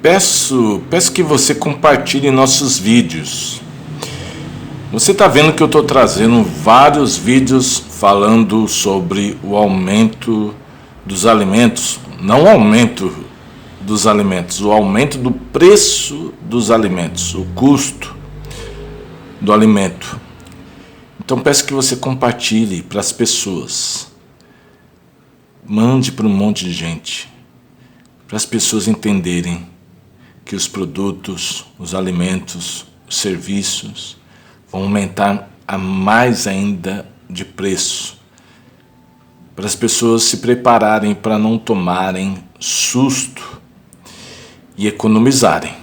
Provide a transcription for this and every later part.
peço que você compartilhe nossos vídeos. Você está vendo que eu estou trazendo vários vídeos falando sobre o aumento dos alimentos, não o aumento dos alimentos, o aumento do preço dos alimentos, o custo do alimento. Então peço que você compartilhe para as pessoas, mande para um monte de gente, para as pessoas entenderem que os produtos, os alimentos, os serviços vão aumentar a mais ainda de preço, para as pessoas se prepararem para não tomarem susto e economizarem.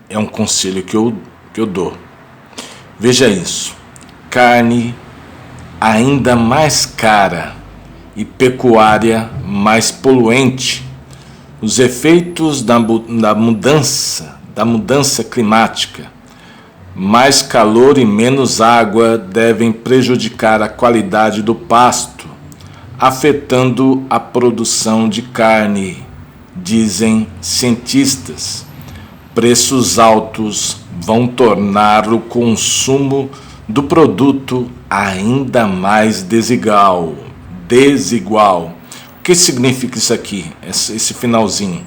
É um conselho que eu dou. Veja isso: carne ainda mais cara e pecuária mais poluente. Os efeitos da mudança climática, mais calor e menos água, devem prejudicar a qualidade do pasto, afetando a produção de carne, dizem cientistas. Preços altos vão tornar o consumo do produto ainda mais desigual. O que significa isso aqui, esse finalzinho?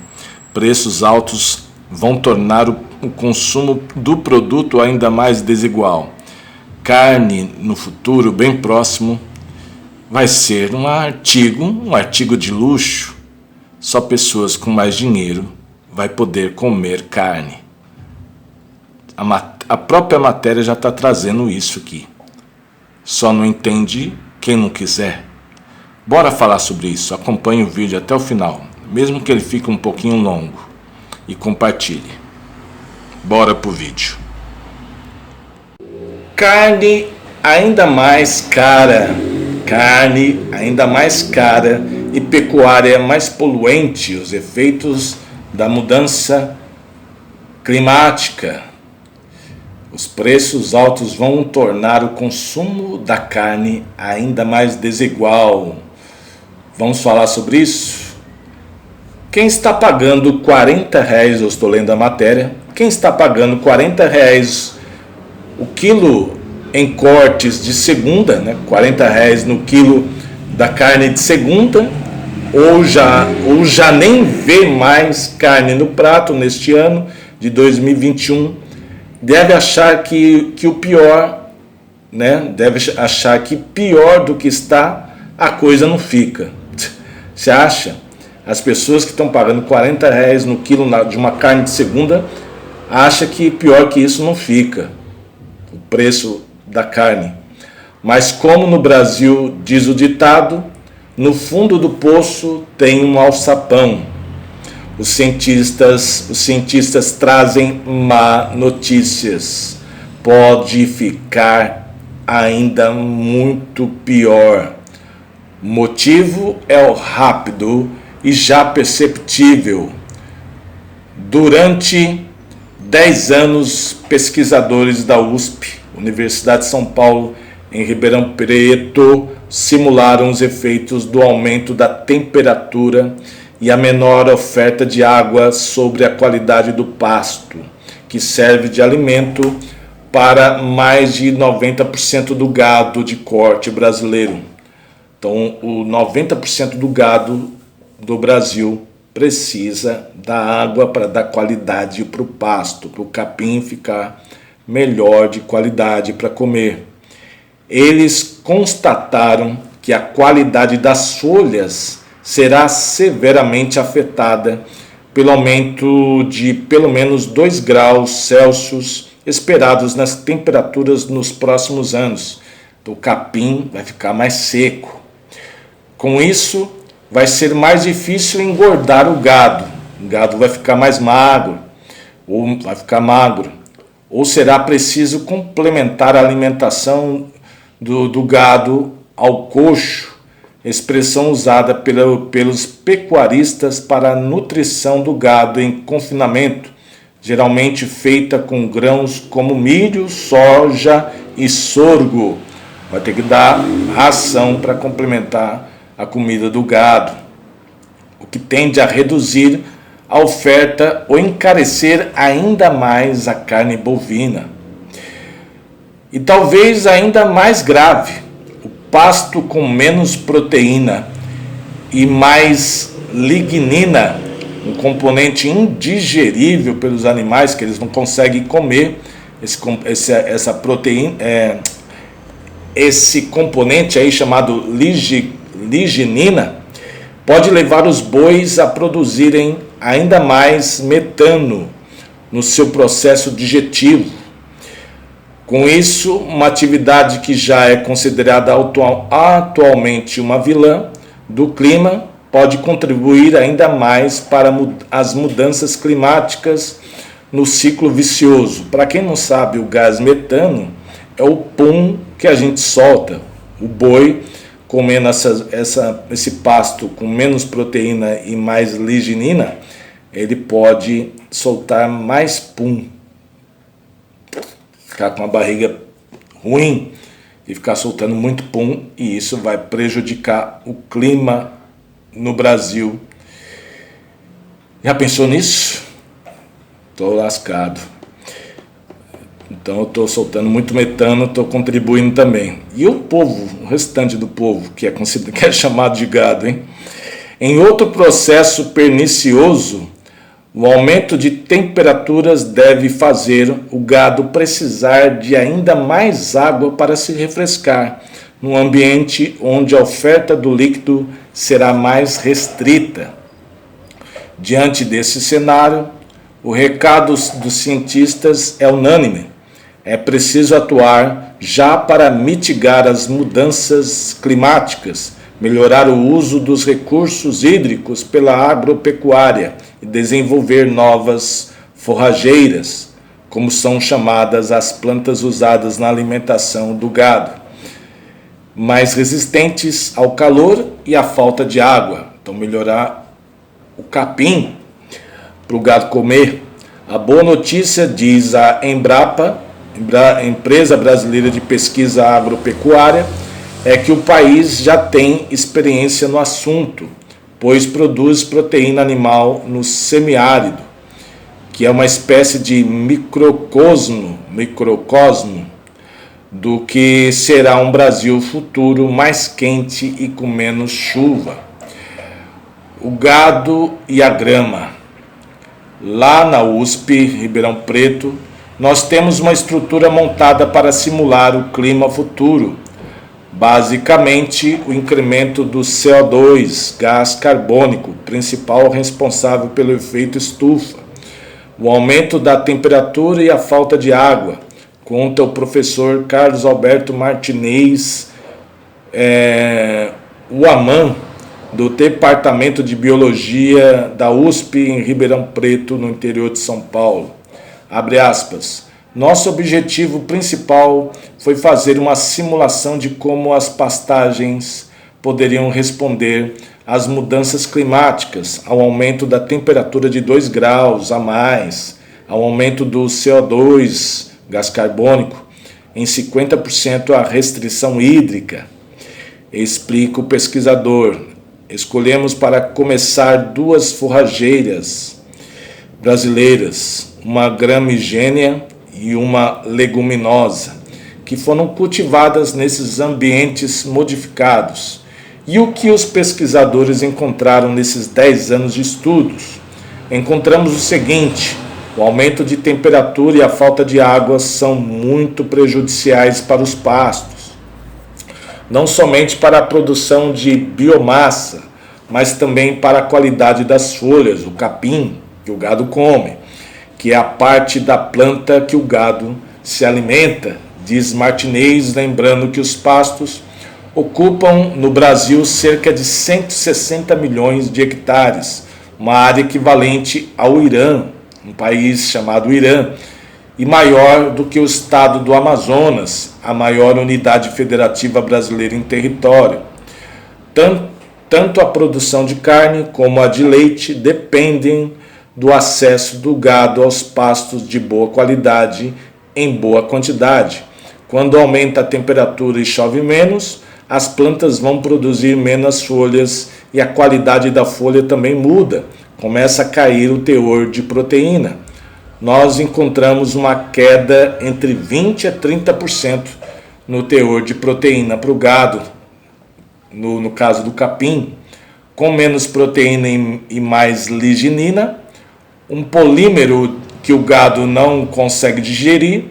Preços altos vão tornar o consumo do produto ainda mais desigual. Carne, no futuro bem próximo, vai ser um artigo de luxo. Só pessoas com mais dinheiro vai poder comer carne. A própria matéria já está trazendo isso aqui. Só não entende quem não quiser. Bora falar sobre isso. Acompanhe o vídeo até o final, mesmo que ele fique um pouquinho longo, e compartilhe. Bora pro vídeo. Carne ainda mais cara e pecuária mais poluente. Os efeitos da mudança climática. Os preços altos vão tornar o consumo da carne ainda mais desigual. Vamos falar sobre isso? Quem está pagando R$40, eu estou lendo a matéria, quem está pagando R$40 o quilo em cortes de segunda, né? R$40 no quilo da carne de segunda, ou já nem vê mais carne no prato neste ano de 2021, deve achar que o pior, né? Deve achar que pior do que está, a coisa não fica. Você acha? As pessoas que estão pagando R$40 no quilo de uma carne de segunda acham que pior que isso não fica, o preço da carne. Mas como no Brasil diz o ditado, no fundo do poço tem um alçapão. Os cientistas trazem má notícias. Pode ficar ainda muito pior. O motivo é o rápido e já perceptível. Durante 10 anos, pesquisadores da USP, Universidade de São Paulo, em Ribeirão Preto, simularam os efeitos do aumento da temperatura e a menor oferta de água sobre a qualidade do pasto, que serve de alimento para mais de 90% do gado de corte brasileiro. Então, o 90% do gado do Brasil precisa da água para dar qualidade para o pasto, para o capim ficar melhor de qualidade para comer. Eles constataram que a qualidade das folhas será severamente afetada pelo aumento de pelo menos 2 graus Celsius esperados nas temperaturas nos próximos anos. Então, o capim vai ficar mais seco. Com isso, vai ser mais difícil engordar o gado. O gado vai ficar mais magro, ou será preciso complementar a alimentação do gado ao coxo, expressão usada pelos pecuaristas para a nutrição do gado em confinamento, geralmente feita com grãos como milho, soja e sorgo. Vai ter que dar ração para complementar a comida do gado, o que tende a reduzir a oferta ou encarecer ainda mais a carne bovina. E talvez ainda mais grave, o pasto com menos proteína e mais lignina, um componente indigerível pelos animais que eles não conseguem comer, essa proteína, esse componente aí chamado lignina, pode levar os bois a produzirem ainda mais metano no seu processo digestivo. Com isso, uma atividade que já é considerada atualmente uma vilã do clima pode contribuir ainda mais para as mudanças climáticas no ciclo vicioso. Para quem não sabe, o gás metano é o pum que a gente solta. O boi, comendo esse pasto com menos proteína e mais lignina, ele pode soltar mais pum, ficar com a barriga ruim e ficar soltando muito pum, e isso vai prejudicar o clima no Brasil. Já pensou nisso? Estou lascado. Então eu estou soltando muito metano, estou contribuindo também. E o povo, o restante do povo, que é chamado de gado, hein? Em outro processo pernicioso, o aumento de temperaturas deve fazer o gado precisar de ainda mais água para se refrescar, num ambiente onde a oferta do líquido será mais restrita. Diante desse cenário, o recado dos cientistas é unânime. É preciso atuar já para mitigar as mudanças climáticas, melhorar o uso dos recursos hídricos pela agropecuária e desenvolver novas forrageiras, como são chamadas as plantas usadas na alimentação do gado, mais resistentes ao calor e à falta de água. Então, melhorar o capim para o gado comer. A boa notícia, diz a Embrapa, Empresa Brasileira de Pesquisa Agropecuária, é que o país já tem experiência no assunto, pois produz proteína animal no semiárido, que é uma espécie de microcosmo do que será um Brasil futuro mais quente e com menos chuva. O gado e a grama. Lá na USP, Ribeirão Preto, nós temos uma estrutura montada para simular o clima futuro. Basicamente, o incremento do CO2, gás carbônico, principal responsável pelo efeito estufa, o aumento da temperatura e a falta de água, conta o professor Carlos Alberto Martinez Uaman, do Departamento de Biologia da USP em Ribeirão Preto, no interior de São Paulo. Abre aspas. Nosso objetivo principal foi fazer uma simulação de como as pastagens poderiam responder às mudanças climáticas, ao aumento da temperatura de 2 graus a mais, ao aumento do CO2, gás carbônico, em 50% a restrição hídrica. Explica o pesquisador. Escolhemos para começar 2 forrageiras brasileiras, uma gramigênia e uma leguminosa, que foram cultivadas nesses ambientes modificados. E o que os pesquisadores encontraram nesses 10 anos de estudos? Encontramos o seguinte: o aumento de temperatura e a falta de água são muito prejudiciais para os pastos, não somente para a produção de biomassa, mas também para a qualidade das folhas, o capim que o gado come, que é a parte da planta que o gado se alimenta, diz Martinez, lembrando que os pastos ocupam no Brasil cerca de 160 milhões de hectares, uma área equivalente ao Irã, um país chamado Irã, e maior do que o estado do Amazonas, a maior unidade federativa brasileira em território. Tanto a produção de carne como a de leite dependem do acesso do gado aos pastos de boa qualidade em boa quantidade. Quando aumenta a temperatura e chove menos, as plantas vão produzir menos folhas e a qualidade da folha também muda, começa a cair o teor de proteína. Nós encontramos uma queda entre 20% a 30% no teor de proteína para o gado, no caso do capim, com menos proteína e mais lignina, um polímero que o gado não consegue digerir,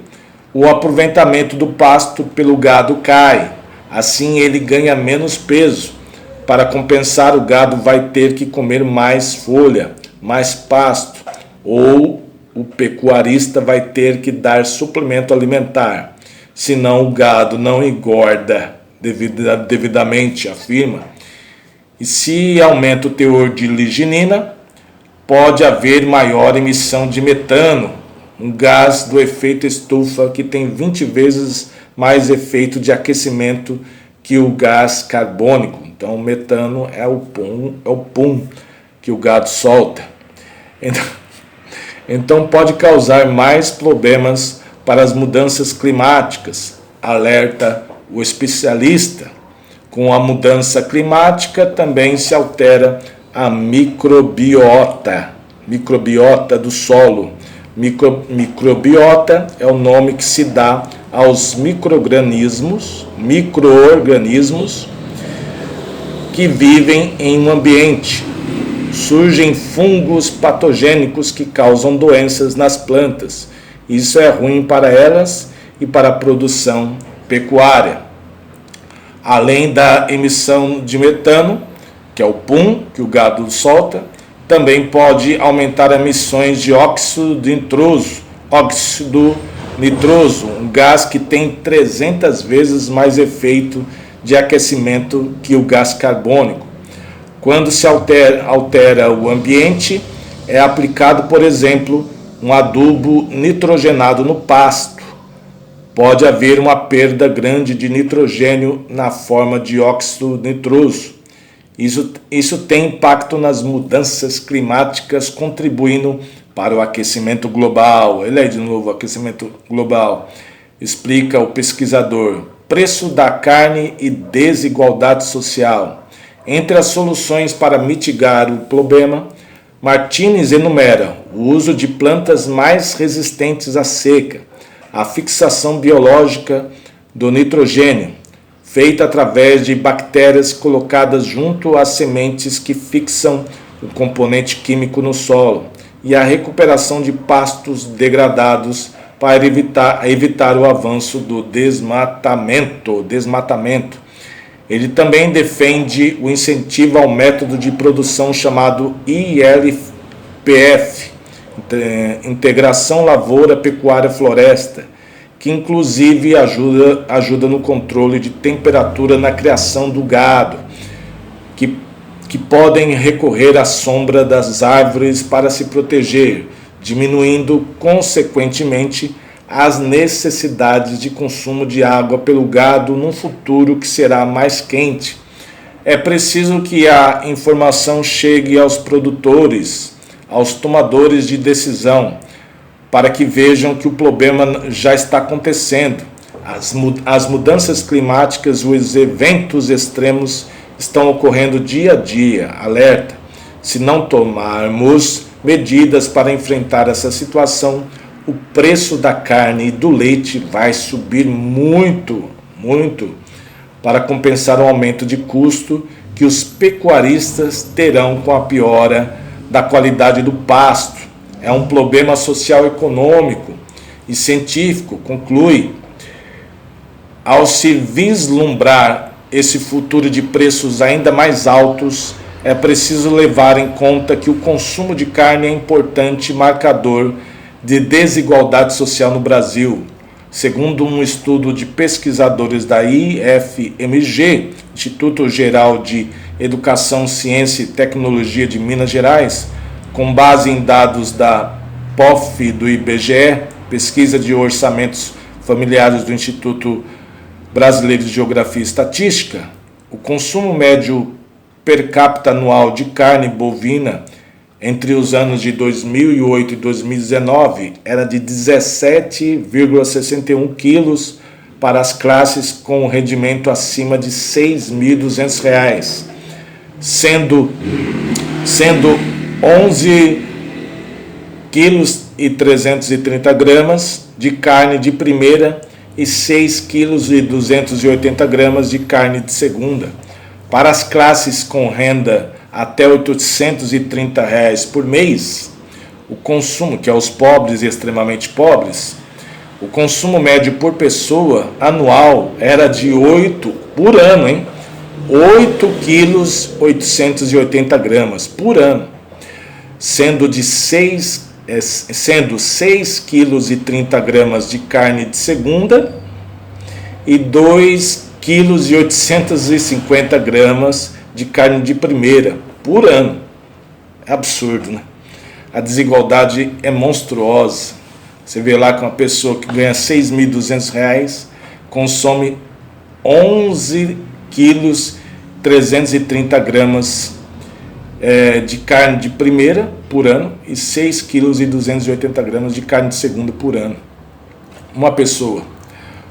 o aproveitamento do pasto pelo gado cai, assim ele ganha menos peso. Para compensar, o gado vai ter que comer mais folha, mais pasto, ou o pecuarista vai ter que dar suplemento alimentar, senão o gado não engorda devidamente, afirma. E se aumenta o teor de lignina, pode haver maior emissão de metano, um gás do efeito estufa que tem 20 vezes mais efeito de aquecimento que o gás carbônico. Então, o metano é o pum que o gado solta. Então, pode causar mais problemas para as mudanças climáticas, alerta o especialista. Com a mudança climática, também se altera a microbiota do solo. Microbiota é o nome que se dá aos micro-organismos que vivem em um ambiente. Surgem fungos patogênicos que causam doenças nas plantas. Isso é ruim para elas e para a produção pecuária. Além da emissão de metano, que é o pum que o gado solta, também pode aumentar emissões de óxido nitroso, um gás que tem 300 vezes mais efeito de aquecimento que o gás carbônico. Quando se altera o ambiente, é aplicado, por exemplo, um adubo nitrogenado no pasto. Pode haver uma perda grande de nitrogênio na forma de óxido nitroso. Isso tem impacto nas mudanças climáticas, contribuindo para o aquecimento global. Ele é de novo aquecimento global, explica o pesquisador. Preço da carne e desigualdade social. Entre as soluções para mitigar o problema, Martínez enumera o uso de plantas mais resistentes à seca, a fixação biológica do nitrogênio, feita através de bactérias colocadas junto às sementes que fixam o componente químico no solo, e a recuperação de pastos degradados para evitar o avanço do desmatamento. Ele também defende o incentivo ao método de produção chamado ILPF, Integração Lavoura Pecuária Floresta, que inclusive ajuda no controle de temperatura na criação do gado, que podem recorrer à sombra das árvores para se proteger, diminuindo consequentemente as necessidades de consumo de água pelo gado num futuro que será mais quente. É preciso que a informação chegue aos produtores, aos tomadores de decisão, para que vejam que o problema já está acontecendo. As mudanças climáticas, os eventos extremos estão ocorrendo dia a dia, alerta. Se não tomarmos medidas para enfrentar essa situação, o preço da carne e do leite vai subir muito, para compensar o aumento de custo que os pecuaristas terão com a piora da qualidade do pasto. É um problema social, econômico e científico, conclui. Ao se vislumbrar esse futuro de preços ainda mais altos, é preciso levar em conta que o consumo de carne é importante marcador de desigualdade social no Brasil. Segundo um estudo de pesquisadores da IFMG, Instituto Geral de Educação, Ciência e Tecnologia de Minas Gerais, com base em dados da POF do IBGE, Pesquisa de Orçamentos Familiares do Instituto Brasileiro de Geografia e Estatística, o consumo médio per capita anual de carne bovina entre os anos de 2008 e 2019 era de 17,61 quilos para as classes com rendimento acima de R$ 6.200, sendo 11 quilos e 330 gramas de carne de primeira e 6 quilos e 280 gramas de carne de segunda. Para as classes com renda até R$ 830 por mês, o consumo, que é os pobres e extremamente pobres, o consumo médio por pessoa anual era de 8 por ano, 8 quilos 880 gramas por ano, sendo 6 quilos e 30 gramas de carne de segunda e 2 quilos e 850 gramas de carne de primeira por ano. É absurdo, né? A desigualdade é monstruosa. Você vê lá que uma pessoa que ganha R$ 6.200 consome 11 quilos 330 gramas de carne de primeira por ano e 6 quilos e 280 gramas de carne de segunda por ano. Uma pessoa.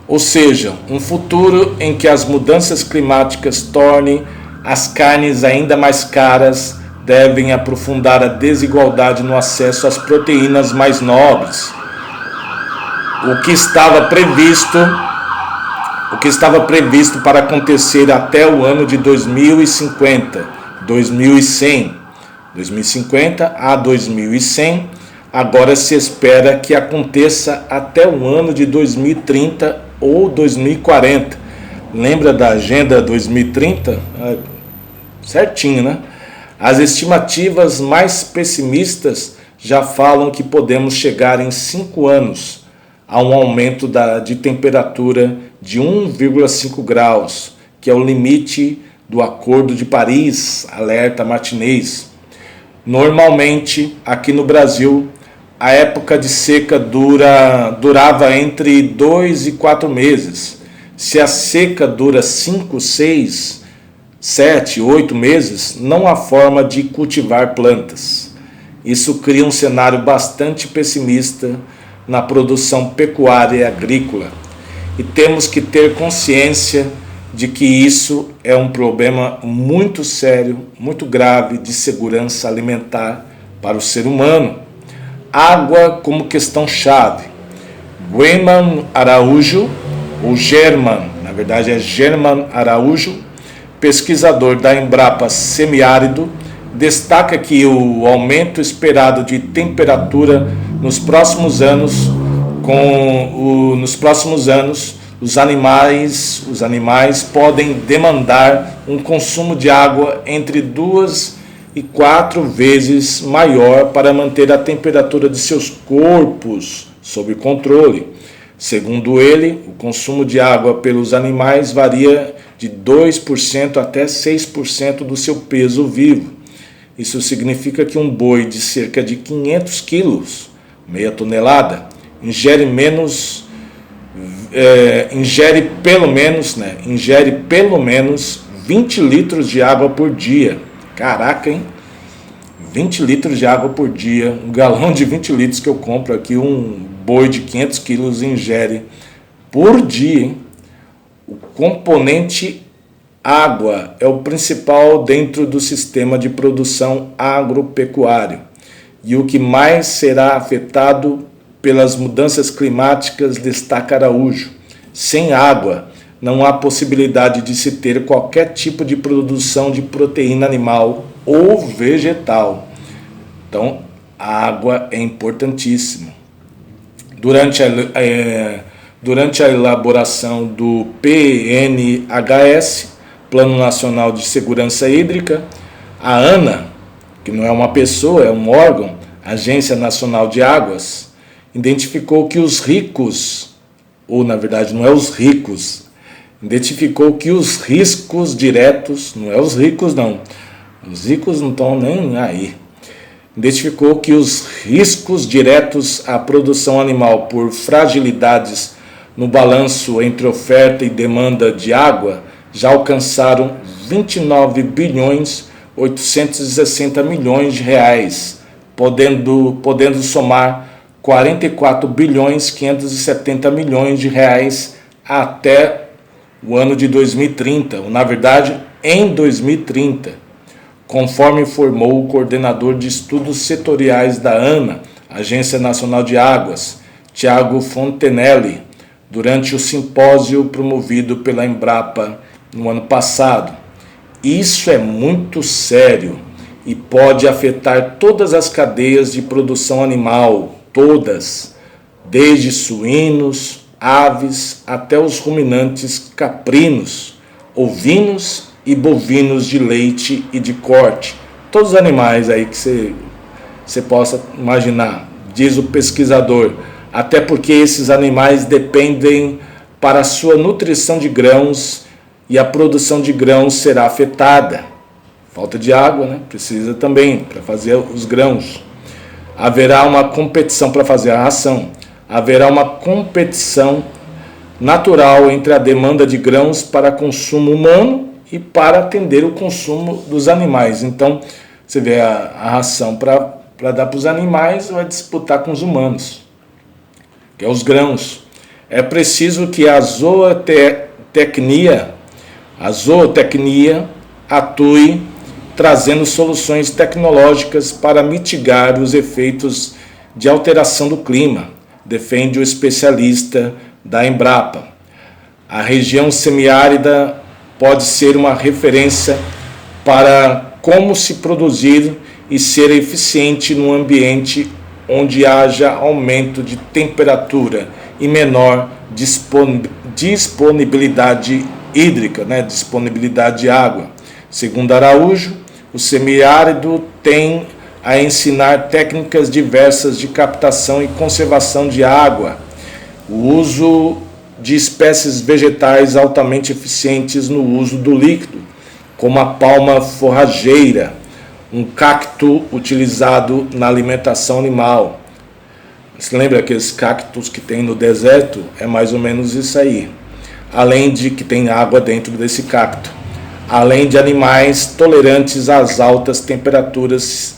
Ou seja, um futuro em que as mudanças climáticas tornem as carnes ainda mais caras devem aprofundar a desigualdade no acesso às proteínas mais nobres. O que estava previsto para acontecer até o ano de 2050 a 2100, agora se espera que aconteça até o ano de 2030 ou 2040. Lembra da Agenda 2030? Certinho, né? As estimativas mais pessimistas já falam que podemos chegar em 5 anos a um aumento de temperatura de 1,5 graus, que é o limite do Acordo de Paris, alerta Martinez. Normalmente, aqui no Brasil, a época de seca durava entre 2 e 4 meses. Se a seca dura 5, 6, 7, 8 meses, não há forma de cultivar plantas. Isso cria um cenário bastante pessimista na produção pecuária e agrícola. E temos que ter consciência de que isso é um problema muito sério, muito grave de segurança alimentar para o ser humano. Água como questão-chave. German Araújo, ou German, na verdade é German Araújo, pesquisador da Embrapa Semiárido, destaca que o aumento esperado de temperatura nos próximos anos, os animais podem demandar um consumo de água entre 2 e 4 vezes maior para manter a temperatura de seus corpos sob controle. Segundo ele, o consumo de água pelos animais varia de 2% até 6% do seu peso vivo. Isso significa que um boi de cerca de 500 quilos, meia tonelada, ingere pelo menos 20 litros de água por dia. Caraca, hein? 20 litros de água por dia, um galão de 20 litros que eu compro aqui, um boi de 500 quilos ingere por dia, hein? O componente água é o principal dentro do sistema de produção agropecuário e o que mais será afetado pelas mudanças climáticas, destaca Araújo. Sem água, não há possibilidade de se ter qualquer tipo de produção de proteína animal ou vegetal. Então, a água é importantíssima. Durante a elaboração do PNHS, Plano Nacional de Segurança Hídrica, a ANA, que não é uma pessoa, é um órgão, Agência Nacional de Águas, identificou que os ricos, ou na verdade não é os ricos, identificou que os riscos diretos, não é os ricos não, os ricos não estão nem aí, identificou que os riscos diretos à produção animal por fragilidades no balanço entre oferta e demanda de água já alcançaram 29 bilhões 860 milhões de reais, podendo somar 44 bilhões 570 milhões de reais até o ano de 2030, ou na verdade em 2030. conforme informou o coordenador de estudos setoriais da ANA, Agência Nacional de Águas, Tiago Fontenelle, durante o simpósio promovido pela Embrapa no ano passado. Isso é muito sério e pode afetar todas as cadeias de produção animal, todas, desde suínos, aves até os ruminantes caprinos, ovinos e bovinos de leite e de corte. Todos os animais aí que você possa imaginar, diz o pesquisador, até porque esses animais dependem para a sua nutrição de grãos e a produção de grãos será afetada. Falta de água, né? Precisa também para fazer os grãos. Haverá uma competição para fazer a ração. Haverá uma competição natural entre a demanda de grãos para consumo humano e para atender o consumo dos animais. Então, você vê a ração para dar para os animais, vai disputar com os humanos, que é os grãos. É preciso que a zootecnia atue trazendo soluções tecnológicas para mitigar os efeitos de alteração do clima, defende o especialista da Embrapa. A região semiárida pode ser uma referência para como se produzir e ser eficiente num ambiente onde haja aumento de temperatura e menor disponibilidade hídrica, disponibilidade de água. Segundo Araújo, o semiárido tem a ensinar técnicas diversas de captação e conservação de água, o uso de espécies vegetais altamente eficientes no uso do líquido, como a palma forrageira, um cacto utilizado na alimentação animal. Você lembra aqueles cactos que tem no deserto? É mais ou menos isso aí. Além de que tem água dentro desse cacto. Além de animais tolerantes às altas temperaturas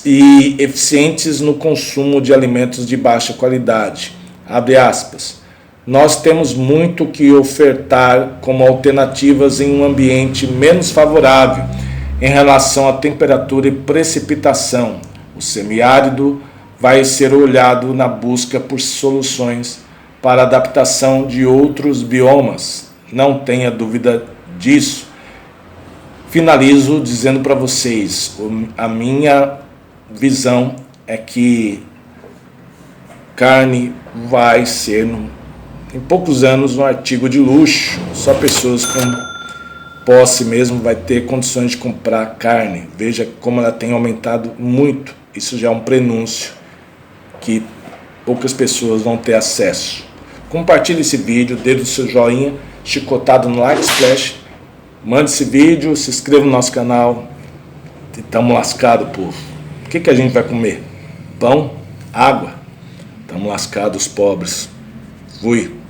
e eficientes no consumo de alimentos de baixa qualidade. Abre aspas. Nós temos muito que ofertar como alternativas em um ambiente menos favorável em relação à temperatura e precipitação. O semiárido vai ser olhado na busca por soluções para a adaptação de outros biomas. Não tenha dúvida disso. Finalizo dizendo para vocês, a minha visão é que carne vai ser, em poucos anos, um artigo de luxo. Só pessoas com posse mesmo vai ter condições de comprar carne. Veja como ela tem aumentado muito. Isso já é um prenúncio que poucas pessoas vão ter acesso. Compartilhe esse vídeo, dê o seu joinha, chicotado no like splash. Mande esse vídeo, se inscreva no nosso canal. Estamos lascados, povo. O que a gente vai comer? Pão? Água? Estamos lascados, pobres. Fui.